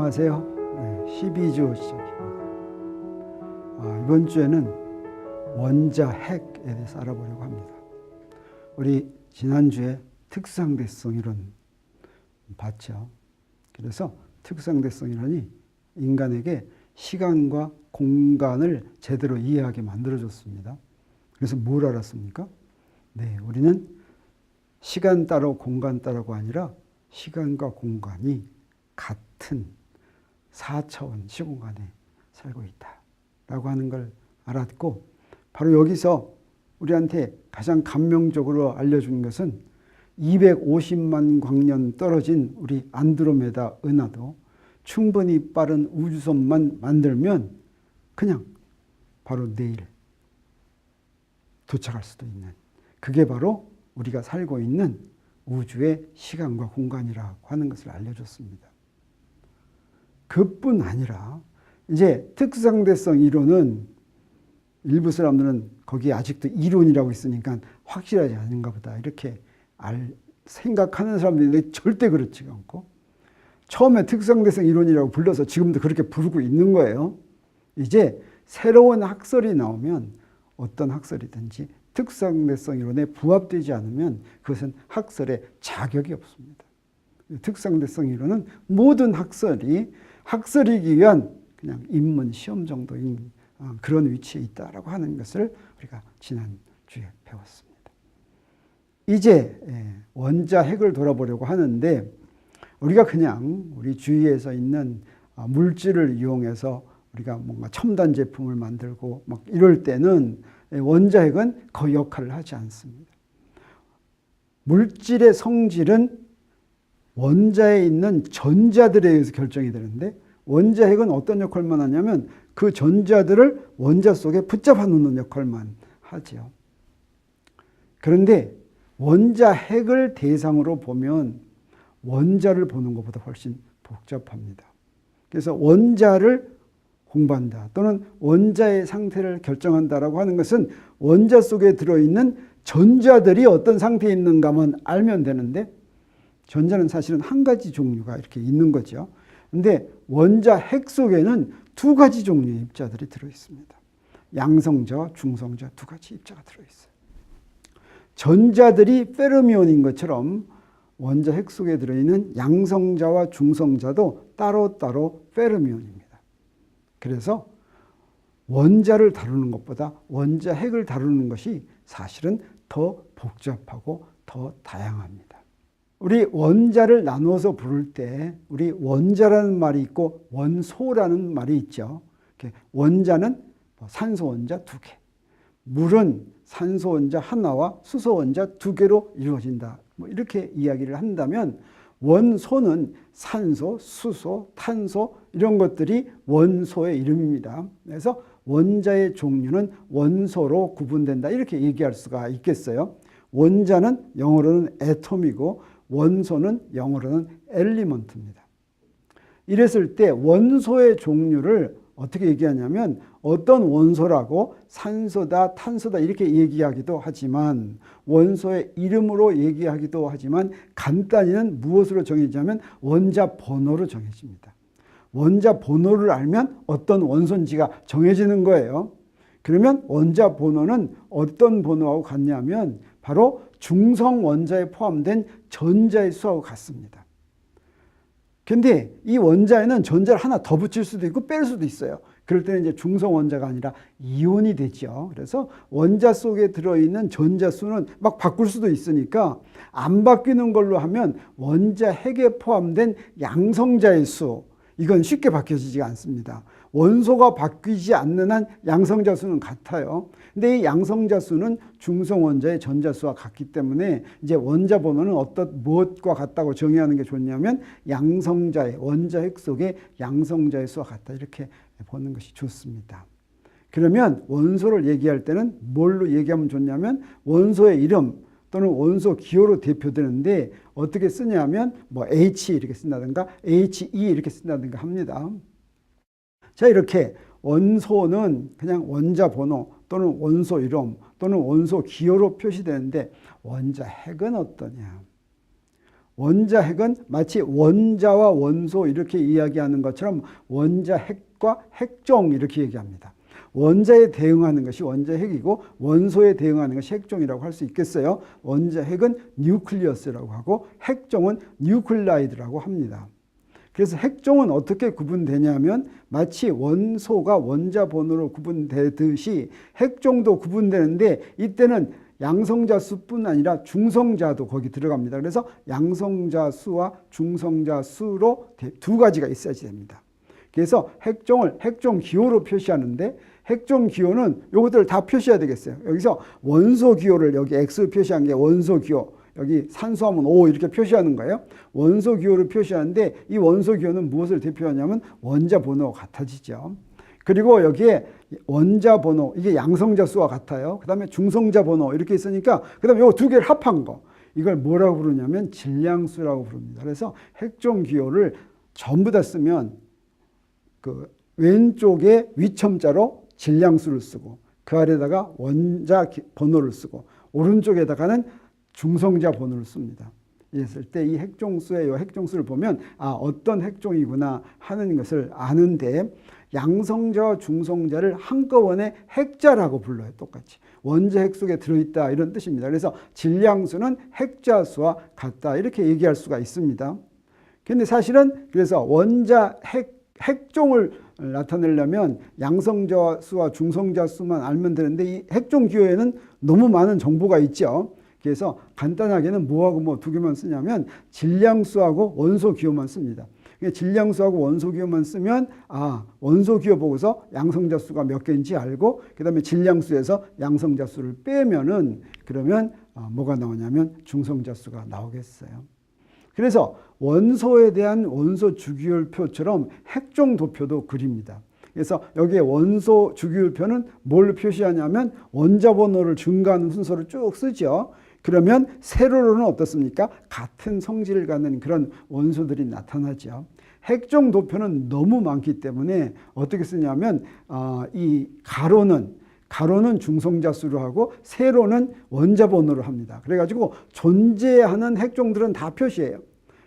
안녕하세요. 12주 시작입니다. 이번 주에는 원자 핵에 대해서 알아보려고 합니다. 우리 지난주에 특상대성 이론 봤죠. 그래서 특상대성 이론이 인간에게 시간과 공간을 제대로 이해하게 만들어줬습니다. 그래서 뭘 알았습니까? 네, 우리는 시간 따로 공간 따로가 아니라 시간과 공간이 같은 4차원 시공간에 살고 있다라고 하는 걸 알았고, 바로 여기서 우리한테 가장 감명적으로 알려준 것은 250만 광년 떨어진 우리 안드로메다 은하도 충분히 빠른 우주선만 만들면 그냥 바로 내일 도착할 수도 있는, 그게 바로 우리가 살고 있는 우주의 시간과 공간이라고 하는 것을 알려줬습니다. 그뿐 아니라 이제 특상대성 이론은 일부 사람들은 거기에 아직도 이론이라고 있으니까 확실하지 않은가 보다 이렇게 생각하는 사람들인데 절대 그렇지가 않고, 처음에 특상대성 이론이라고 불러서 지금도 그렇게 부르고 있는 거예요. 이제 새로운 학설이 나오면 어떤 학설이든지 특상대성 이론에 부합되지 않으면 그것은 학설의 자격이 없습니다. 특상대성 이론은 모든 학설이 학설이기 위한 그냥 입문 시험 정도인 그런 위치에 있다라고 하는 것을 우리가 지난주에 배웠습니다. 이제 원자 핵을 돌아보려고 하는데, 우리가 그냥 우리 주위에서 있는 물질을 이용해서 우리가 뭔가 첨단 제품을 만들고 막 이럴 때는 원자 핵은 그 역할을 하지 않습니다. 물질의 성질은 원자에 있는 전자들에 의해서 결정이 되는데, 원자 핵은 어떤 역할만 하냐면 그 전자들을 원자 속에 붙잡아 놓는 역할만 하죠. 그런데 원자 핵을 대상으로 보면 원자를 보는 것보다 훨씬 복잡합니다. 그래서 원자를 공부한다 또는 원자의 상태를 결정한다라고 하는 것은 원자 속에 들어있는 전자들이 어떤 상태에 있는가만 알면 되는데, 전자는 사실은 한 가지 종류가 이렇게 있는 거죠. 근데 원자 핵 속에는 두 가지 종류의 입자들이 들어있습니다. 양성자와 중성자 두 가지 입자가 들어있어요. 전자들이 페르미온인 것처럼 원자 핵 속에 들어있는 양성자와 중성자도 따로따로 페르미온입니다. 그래서 원자를 다루는 것보다 원자 핵을 다루는 것이 사실은 더 복잡하고 더 다양합니다. 우리 원자를 나눠서 부를 때 우리 원자라는 말이 있고 원소라는 말이 있죠. 원자는 산소 원자 2개, 물은 산소 원자 하나와 수소 원자 2개로 이루어진다. 이렇게 이야기를 한다면, 원소는 산소, 수소, 탄소 이런 것들이 원소의 이름입니다. 그래서 원자의 종류는 원소로 구분된다 이렇게 얘기할 수가 있겠어요. 원자는 영어로는 애톰이고 원소는 영어로는 엘리먼트입니다. 이랬을 때 원소의 종류를 어떻게 얘기하냐면, 어떤 원소라고 산소다, 탄소다 이렇게 얘기하기도 하지만, 원소의 이름으로 얘기하기도 하지만, 간단히는 무엇으로 정해지냐면 원자 번호로 정해집니다. 원자 번호를 알면 어떤 원소인지가 정해지는 거예요. 그러면 원자 번호는 어떤 번호하고 같냐면 바로 중성 원자에 포함된 전자의 수하고 같습니다. 근데 이 원자에는 전자를 하나 더 붙일 수도 있고 뺄 수도 있어요. 그럴 때는 이제 중성 원자가 아니라 이온이 되죠. 그래서 원자 속에 들어있는 전자 수는 막 바꿀 수도 있으니까 안 바뀌는 걸로 하면 원자 핵에 포함된 양성자의 수, 이건 쉽게 바뀌어지지 않습니다. 원소가 바뀌지 않는 한 양성자 수는 같아요. 근데 이 양성자 수는 중성 원자의 전자 수와 같기 때문에 이제 원자 번호는 무엇과 같다고 정의하는 게 좋냐면 양성자의, 원자 핵 속의 양성자의 수와 같다 이렇게 보는 것이 좋습니다. 그러면 원소를 얘기할 때는 뭘로 얘기하면 좋냐면 원소의 이름 또는 원소 기호로 대표되는데, 어떻게 쓰냐면 H 이렇게 쓴다든가 HE 이렇게 쓴다든가 합니다. 자, 이렇게 원소는 그냥 원자 번호 또는 원소 이름 또는 원소 기호로 표시되는데, 원자 핵은 어떠냐? 원자 핵은 마치 원자와 원소 이렇게 이야기하는 것처럼 원자 핵과 핵종 이렇게 얘기합니다. 원자에 대응하는 것이 원자 핵이고 원소에 대응하는 것이 핵종이라고 할 수 있겠어요. 원자 핵은 뉴클리어스라고 하고 핵종은 뉴클라이드라고 합니다. 그래서 핵종은 어떻게 구분되냐면 마치 원소가 원자 번호로 구분되듯이 핵종도 구분되는데 이때는 양성자 수뿐 아니라 중성자도 거기 들어갑니다. 그래서 양성자 수와 중성자 수로 두 가지가 있어야지 됩니다. 그래서 핵종을 핵종 기호로 표시하는데 핵종 기호는 요것들을 다 표시해야 되겠어요. 여기서 원소 기호를 여기 X 표시한 게 원소 기호, 여기 산소하면 O 이렇게 표시하는 거예요. 원소 기호를 표시하는데 이 원소 기호는 무엇을 대표하냐면 원자 번호가 같아지죠. 그리고 여기에 원자 번호, 이게 양성자 수와 같아요. 그 다음에 중성자 번호 이렇게 있으니까 그 다음에 요 두 개를 합한 거, 이걸 뭐라고 부르냐면 질량수라고 부릅니다. 그래서 핵종 기호를 전부 다 쓰면 그 왼쪽에 위첨자로 질량수를 쓰고 그 아래다가 원자 번호를 쓰고 오른쪽에다가는 중성자 번호를 씁니다. 이랬을 때 이 핵종수의 이 핵종수를 보면 아, 어떤 핵종이구나 하는 것을 아는데 양성자와 중성자를 한꺼번에 핵자라고 불러요. 똑같이. 원자 핵 속에 들어있다 이런 뜻입니다. 그래서 질량수는 핵자 수와 같다 이렇게 얘기할 수가 있습니다. 근데 사실은 그래서 원자 핵종을 나타내려면 양성자 수와 중성자 수만 알면 되는데 이 핵종 기호에는 너무 많은 정보가 있죠. 그래서 간단하게는 뭐하고 뭐 두 개만 쓰냐면 질량수하고 원소 기호만 씁니다. 질량수하고 원소 기호만 쓰면 아, 원소 기호 보고서 양성자 수가 몇 개인지 알고 그 다음에 질량수에서 양성자 수를 빼면은 그러면 뭐가 나오냐면 중성자 수가 나오겠어요. 그래서 원소에 대한 원소 주기율표처럼 핵종 도표도 그립니다. 그래서 여기에 원소 주기율표는 뭘 표시하냐면 원자 번호를 증가하는 순서를 쭉 쓰죠. 그러면 세로로는 어떻습니까? 같은 성질을 갖는 그런 원소들이 나타나죠. 핵종 도표는 너무 많기 때문에 어떻게 쓰냐면 이 가로는 중성자 수로 하고 세로는 원자 번호로 합니다. 그래가지고 존재하는 핵종들은 다 표시해요.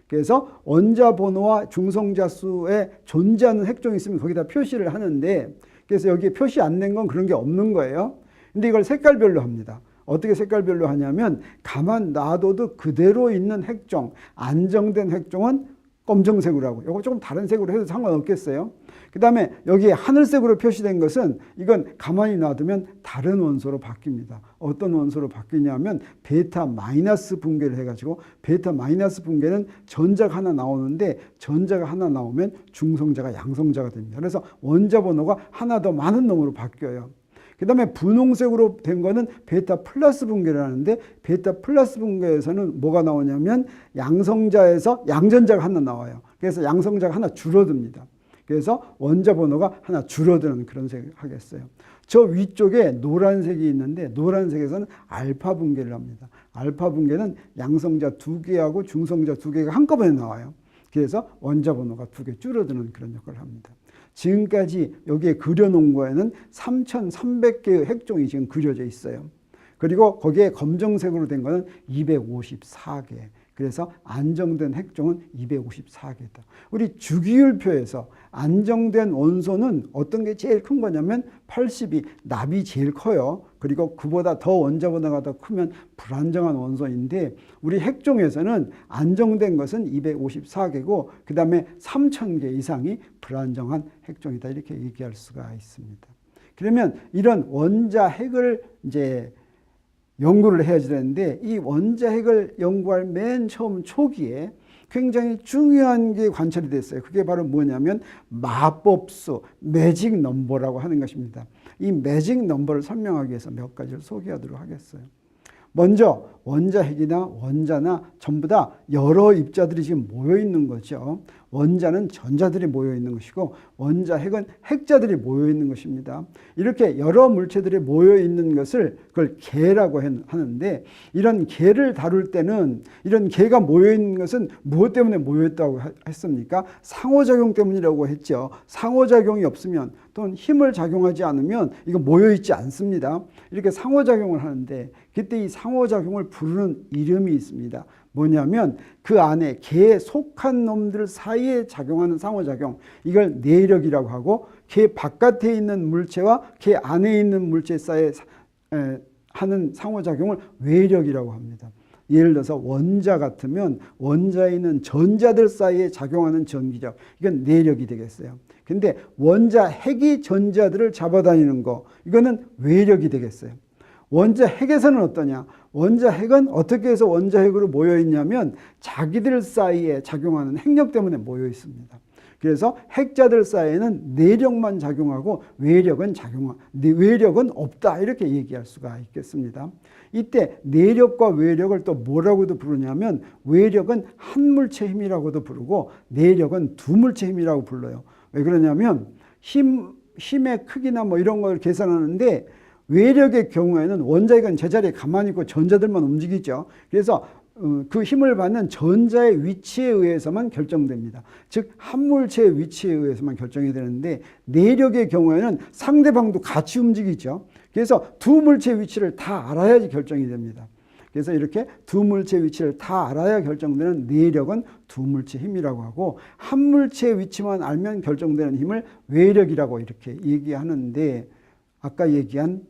그래서 원자 번호와 중성자 수에 존재하는 핵종이 있으면 거기다 표시를 하는데 그래서 여기에 표시 안 된 건 그런 게 없는 거예요. 근데 이걸 색깔별로 합니다. 어떻게 색깔별로 하냐면 가만 놔둬도 그대로 있는 핵종, 안정된 핵종은 검정색으로 하고 이거 조금 다른 색으로 해도 상관없겠어요. 그 다음에 여기 하늘색으로 표시된 것은 이건 가만히 놔두면 다른 원소로 바뀝니다. 어떤 원소로 바뀌냐면 베타 마이너스 붕괴를 해가지고 베타 마이너스 붕괴는 전자가 하나 나오는데 전자가 하나 나오면 중성자가 양성자가 됩니다. 그래서 원자 번호가 하나 더 많은 놈으로 바뀌어요. 그 다음에 분홍색으로 된 거는 베타 플러스 붕괴를 하는데 베타 플러스 붕괴에서는 뭐가 나오냐면 양성자에서 양전자가 하나 나와요. 그래서 양성자가 하나 줄어듭니다. 그래서 원자 번호가 하나 줄어드는 그런 색을 하겠어요. 저 위쪽에 노란색이 있는데 노란색에서는 알파 붕괴를 합니다. 알파 붕괴는 양성자 2개하고 중성자 2개가 한꺼번에 나와요. 그래서 원자 번호가 2개 줄어드는 그런 역할을 합니다. 지금까지 여기에 그려놓은 거에는 3,300개의 핵종이 지금 그려져 있어요. 그리고 거기에 검정색으로 된 거는 254개. 그래서 안정된 핵종은 254개다. 우리 주기율표에서 안정된 원소는 어떤 게 제일 큰 거냐면 80이 납이 제일 커요. 그리고 그보다 더 원자 번호가 더 크면 불안정한 원소인데 우리 핵종에서는 안정된 것은 254개고 그 다음에 3,000개 이상이 불안정한 핵종이다. 이렇게 얘기할 수가 있습니다. 그러면 이런 원자 핵을 이제 연구를 해야 되는데 이 원자 핵을 연구할 맨 처음 초기에 굉장히 중요한 게 관찰이 됐어요. 그게 바로 뭐냐면 마법수, 매직 넘버라고 하는 것입니다. 이 매직 넘버를 설명하기 위해서 몇 가지를 소개하도록 하겠어요. 먼저 원자 핵이나 원자나 전부 다 여러 입자들이 지금 모여 있는 거죠. 원자는 전자들이 모여 있는 것이고 원자 핵은 핵자들이 모여 있는 것입니다. 이렇게 여러 물체들이 모여 있는 것을 그걸 계라고 하는데 이런 계를 다룰 때는 이런 계가 모여 있는 것은 무엇 때문에 모여 있다고 했습니까? 상호작용 때문이라고 했죠. 상호작용이 없으면 또는 힘을 작용하지 않으면 이거 모여 있지 않습니다. 이렇게 상호작용을 하는데 그때 이 상호작용을 부르는 이름이 있습니다. 뭐냐면 그 안에 걔에 속한 놈들 사이에 작용하는 상호작용, 이걸 내력이라고 하고, 걔 바깥에 있는 물체와 걔 안에 있는 물체 사이에 하는 상호작용을 외력이라고 합니다. 예를 들어서 원자 같으면 원자에 있는 전자들 사이에 작용하는 전기력, 이건 내력이 되겠어요. 근데 원자 핵이 전자들을 잡아다니는 거, 이거는 외력이 되겠어요. 원자 핵에서는 어떠냐? 원자 핵은 어떻게 해서 원자 핵으로 모여 있냐면 자기들 사이에 작용하는 핵력 때문에 모여 있습니다. 그래서 핵자들 사이에는 내력만 작용하고 외력은 없다, 이렇게 얘기할 수가 있겠습니다. 이때 내력과 외력을 또 뭐라고도 부르냐면, 외력은 한 물체 힘이라고도 부르고 내력은 두 물체 힘이라고 불러요. 왜 그러냐면 힘의 크기나 뭐 이런 걸 계산하는데, 외력의 경우에는 원자핵은 제자리에 가만히 있고 전자들만 움직이죠. 그래서 그 힘을 받는 전자의 위치에 의해서만 결정됩니다. 즉 한 물체의 위치에 의해서만 결정이 되는데, 내력의 경우에는 상대방도 같이 움직이죠. 그래서 두 물체의 위치를 다 알아야지 결정이 됩니다. 그래서 이렇게 두 물체의 위치를 다 알아야 결정되는 내력은 두 물체 힘이라고 하고, 한 물체의 위치만 알면 결정되는 힘을 외력이라고 이렇게 얘기하는데, 아까 얘기한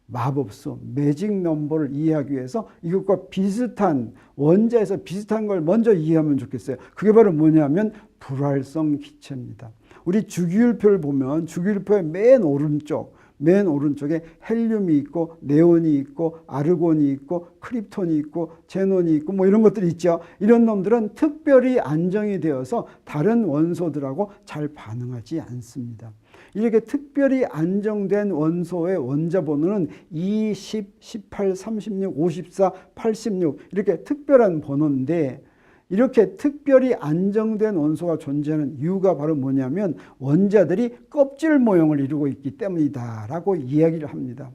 마법수, 매직 넘버를 이해하기 위해서 이것과 비슷한, 원자에서 비슷한 걸 먼저 이해하면 좋겠어요. 그게 바로 뭐냐면 불활성 기체입니다. 우리 주기율표를 보면 주기율표의 맨 오른쪽에 헬륨이 있고 네온이 있고 아르곤이 있고 크립톤이 있고 제논이 있고 뭐 이런 것들이 있죠. 이런 놈들은 특별히 안정이 되어서 다른 원소들하고 잘 반응하지 않습니다. 이렇게 특별히 안정된 원소의 원자 번호는 2, 10, 18, 36, 54, 86 이렇게 특별한 번호인데, 이렇게 특별히 안정된 원소가 존재하는 이유가 바로 뭐냐면 원자들이 껍질 모형을 이루고 있기 때문이다라고 이야기를 합니다.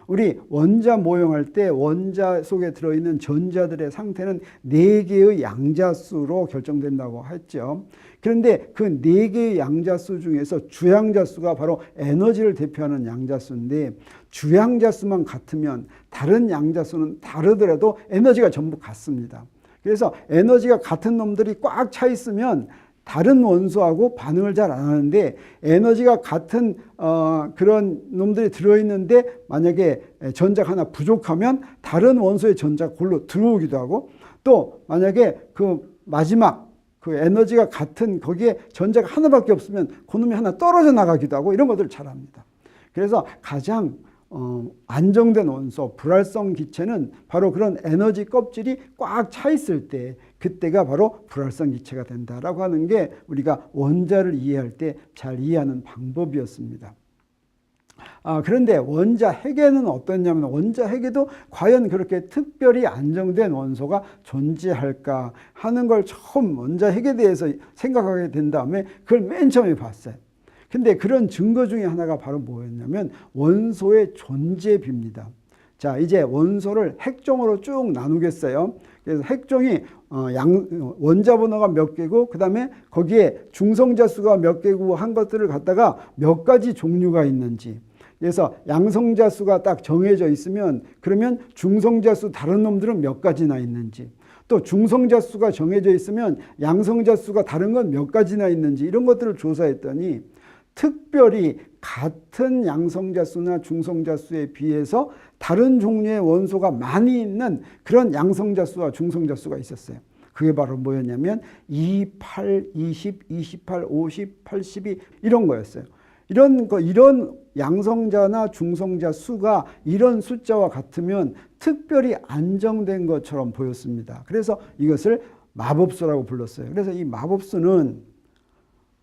우리 원자 모형할 때 원자 속에 들어있는 전자들의 상태는 4개의 양자수로 결정된다고 했죠. 그런데 그 4개의 양자수 중에서 주양자수가 바로 에너지를 대표하는 양자수인데, 주양자수만 같으면 다른 양자수는 다르더라도 에너지가 전부 같습니다. 그래서 에너지가 같은 놈들이 꽉 차 있으면 다른 원소하고 반응을 잘 안 하는데, 에너지가 같은 그런 놈들이 들어있는데 만약에 전자가 하나 부족하면 다른 원소의 전자가 골로 들어오기도 하고, 또 만약에 그 마지막 그 에너지가 같은 거기에 전자가 하나밖에 없으면 그놈이 하나 떨어져 나가기도 하고, 이런 것들을 잘 합니다. 그래서 가장 안정된 원소, 불활성 기체는 바로 그런 에너지 껍질이 꽉 차 있을 때, 그때가 바로 불활성 기체가 된다라고 하는 게 우리가 원자를 이해할 때 잘 이해하는 방법이었습니다. 그런데 원자 핵에는 어떻냐면, 원자 핵에도 과연 그렇게 특별히 안정된 원소가 존재할까 하는 걸 처음 원자 핵에 대해서 생각하게 된 다음에 그걸 맨 처음에 봤어요. 근데 그런 증거 중에 하나가 바로 뭐였냐면 원소의 존재비입니다. 자, 이제 원소를 핵종으로 쭉 나누겠어요. 그래서 핵종이 원자 번호가 몇 개고, 그 다음에 거기에 중성자 수가 몇 개고 한 것들을 갖다가 몇 가지 종류가 있는지. 그래서 양성자 수가 딱 정해져 있으면 그러면 중성자 수 다른 놈들은 몇 가지나 있는지, 또 중성자 수가 정해져 있으면 양성자 수가 다른 건 몇 가지나 있는지, 이런 것들을 조사했더니 특별히 같은 양성자수나 중성자수에 비해서 다른 종류의 원소가 많이 있는 그런 양성자수와 중성자수가 있었어요. 그게 바로 뭐였냐면 2, 8, 20, 28, 50, 82 이런 거였어요. 이런 양성자나 중성자 수가 이런 숫자와 같으면 특별히 안정된 것처럼 보였습니다. 그래서 이것을 마법수라고 불렀어요. 그래서 이 마법수는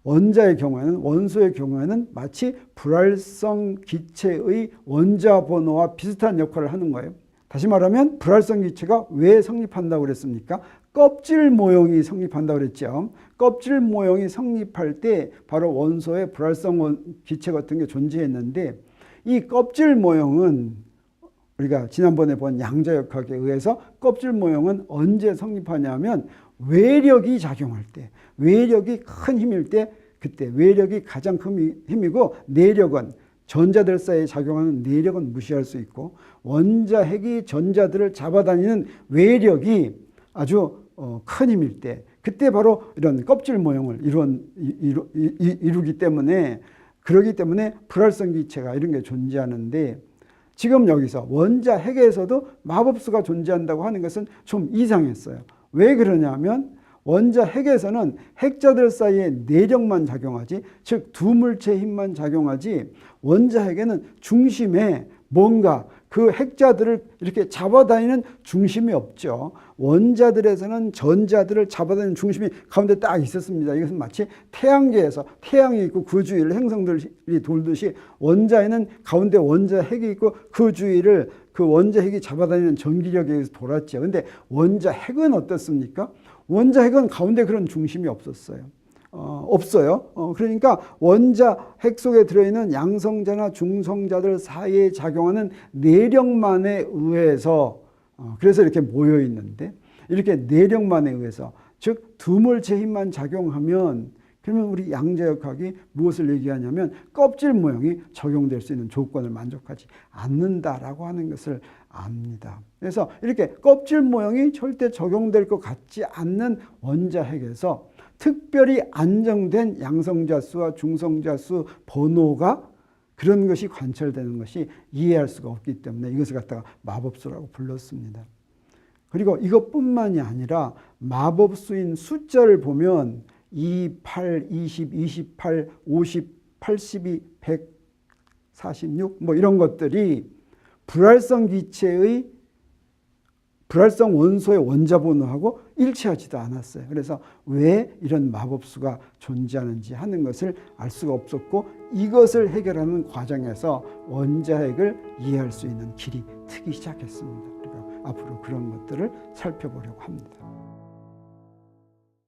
원자의 경우에는, 원소의 경우에는 마치 불활성 기체의 원자 번호와 비슷한 역할을 하는 거예요. 다시 말하면 불활성 기체가 왜 성립한다고 그랬습니까? 껍질 모형이 성립한다고 그랬죠. 껍질 모형이 성립할 때 바로 원소의 불활성 기체 같은 게 존재했는데, 이 껍질 모형은 우리가 지난번에 본 양자역학에 의해서 껍질 모형은 언제 성립하냐면 외력이 작용할 때, 외력이 큰 힘일 때, 그때 외력이 가장 큰 힘이고, 내력은 전자들 사이에 작용하는 내력은 무시할 수 있고 원자 핵이 전자들을 잡아다니는 외력이 아주 큰 힘일 때 그때 바로 이런 껍질 모형을 이루기 때문에 그러기 때문에 불활성 기체가 이런 게 존재하는데 지금 여기서 원자 핵에서도 마법수가 존재한다고 하는 것은 좀 이상했어요. 왜 그러냐면 원자 핵에서는 핵자들 사이에 내력만 작용하지 즉 두 물체의 힘만 작용하지 원자 핵에는 중심에 뭔가 그 핵자들을 이렇게 잡아다니는 중심이 없죠. 원자들에서는 전자들을 잡아다니는 중심이 가운데 딱 있었습니다. 이것은 마치 태양계에서 태양이 있고 그 주위를 행성들이 돌듯이 원자에는 가운데 원자 핵이 있고 그 주위를 그 원자 핵이 잡아다니는 전기력에 의해서 돌았죠. 그런데 원자 핵은 어떻습니까? 원자 핵은 가운데 그런 중심이 없었어요. 없어요. 그러니까 원자 핵 속에 들어있는 양성자나 중성자들 사이에 작용하는 내력만에 의해서 그래서 이렇게 모여 있는데 이렇게 내력만에 의해서 즉 두 물체 힘만 작용하면 그러면 우리 양자역학이 무엇을 얘기하냐면 껍질 모형이 적용될 수 있는 조건을 만족하지 않는다라고 하는 것을 압니다. 그래서 이렇게 껍질 모형이 절대 적용될 것 같지 않는 원자 핵에서 특별히 안정된 양성자 수와 중성자 수 번호가 그런 것이 관찰되는 것이 이해할 수가 없기 때문에 이것을 갖다가 마법수라고 불렀습니다. 그리고 이것뿐만이 아니라 마법수인 숫자를 보면 2, 8, 20, 28, 50, 82, 146 뭐 이런 것들이 불활성 기체의 불활성 원소의 원자 번호하고 일치하지도 않았어요. 그래서 왜 이런 마법수가 존재하는지 하는 것을 알 수가 없었고 이것을 해결하는 과정에서 원자핵을 이해할 수 있는 길이 트기 시작했습니다. 그러니까 앞으로 그런 것들을 살펴보려고 합니다.